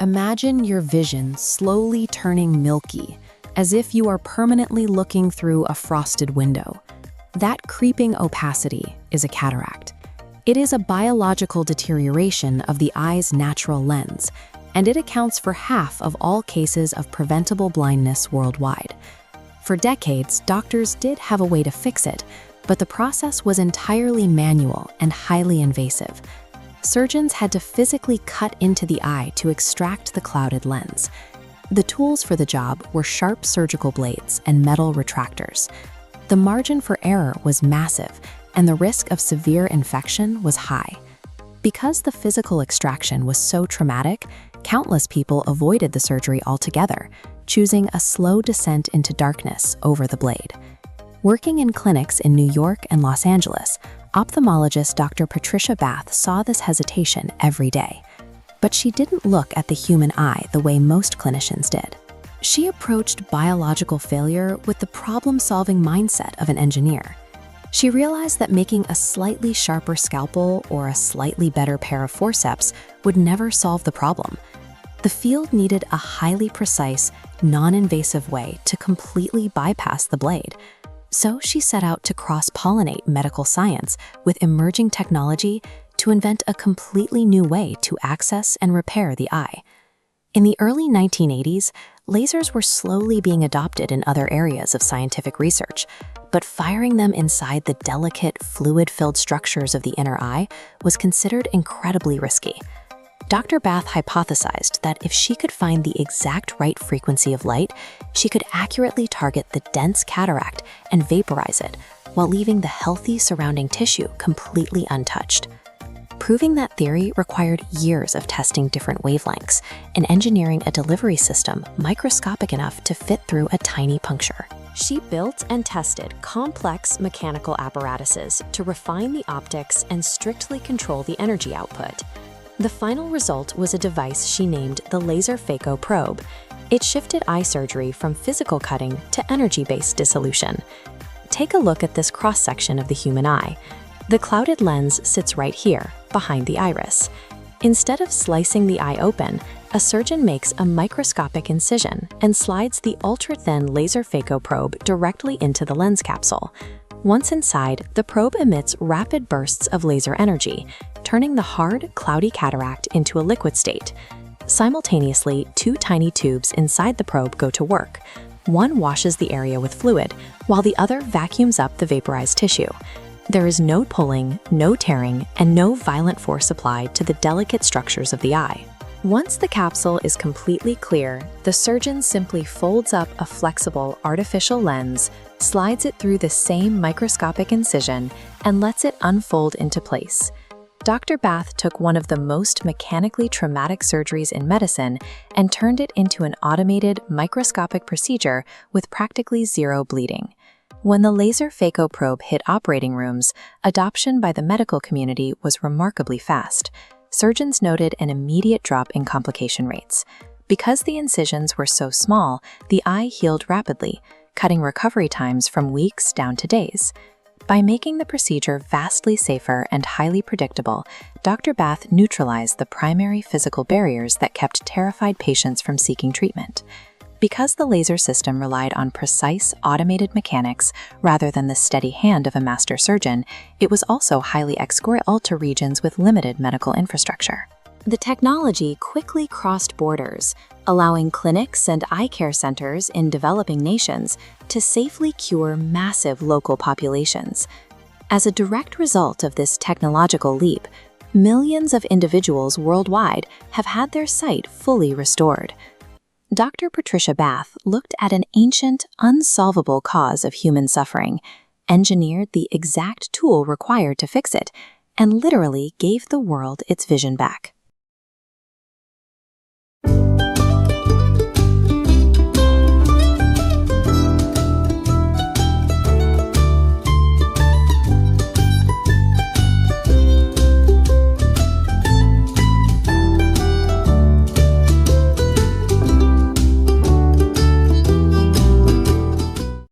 Imagine your vision slowly turning milky, as if you are permanently looking through a frosted window. That creeping opacity is a cataract. It is a biological deterioration of the eye's natural lens, and it accounts for half of all cases of preventable blindness worldwide. For decades, doctors did have a way to fix it, but the process was entirely manual and highly invasive. Surgeons had to physically cut into the eye to extract the clouded lens. The tools for the job were sharp surgical blades and metal retractors. The margin for error was massive, and the risk of severe infection was high. Because the physical extraction was so traumatic, countless people avoided the surgery altogether, choosing a slow descent into darkness over the blade. Working in clinics in New York and Los Angeles, ophthalmologist Dr. Patricia saw this hesitation every day. But she didn't look at the human eye the way most clinicians did. She approached biological failure with the problem-solving mindset of an engineer. She realized that making a slightly sharper scalpel or a slightly better pair of forceps would never solve the problem. The field needed a highly precise, non-invasive way to completely bypass the blade. So she set out to cross-pollinate medical science with emerging technology to invent a completely new way to access and repair the eye. In the early 1980s, lasers were slowly being adopted in other areas of scientific research, but firing them inside the delicate, fluid-filled structures of the inner eye was considered incredibly risky. Dr. Bath hypothesized that if she could find the exact right frequency of light, she could accurately target the dense cataract and vaporize it, while leaving the healthy surrounding tissue completely untouched. Proving that theory required years of testing different wavelengths and engineering a delivery system microscopic enough to fit through a tiny puncture. She built and tested complex mechanical apparatuses to refine the optics and strictly control the energy output. The final result was a device she named the Laser Phaco Probe. It shifted eye surgery from physical cutting to energy-based dissolution. Take a look at this cross-section of the human eye. The clouded lens sits right here, behind the iris. Instead of slicing the eye open, a surgeon makes a microscopic incision and slides the ultra-thin laser phaco probe directly into the lens capsule. Once inside, the probe emits rapid bursts of laser energy, turning the hard, cloudy cataract into a liquid state. Simultaneously, two tiny tubes inside the probe go to work. One washes the area with fluid, while the other vacuums up the vaporized tissue. There is no pulling, no tearing, and no violent force applied to the delicate structures of the eye. Once the capsule is completely clear, the surgeon simply folds up a flexible artificial lens, slides it through the same microscopic incision, and lets it unfold into place. Dr. Bath took one of the most mechanically traumatic surgeries in medicine and turned it into an automated, microscopic procedure with practically zero bleeding. When the laser phaco probe hit operating rooms, adoption by the medical community was remarkably fast. Surgeons noted an immediate drop in complication rates. Because the incisions were so small, the eye healed rapidly, cutting recovery times from weeks down to days. By making the procedure vastly safer and highly predictable, Dr. Bath neutralized the primary physical barriers that kept terrified patients from seeking treatment. Because the laser system relied on precise, automated mechanics rather than the steady hand of a master surgeon, it was also highly accessible to regions with limited medical infrastructure. The technology quickly crossed borders, allowing clinics and eye care centers in developing nations to safely cure massive local populations. As a direct result of this technological leap, millions of individuals worldwide have had their sight fully restored. Dr. Patricia Bath looked at an ancient, unsolvable cause of human suffering, engineered the exact tool required to fix it, and literally gave the world its vision back.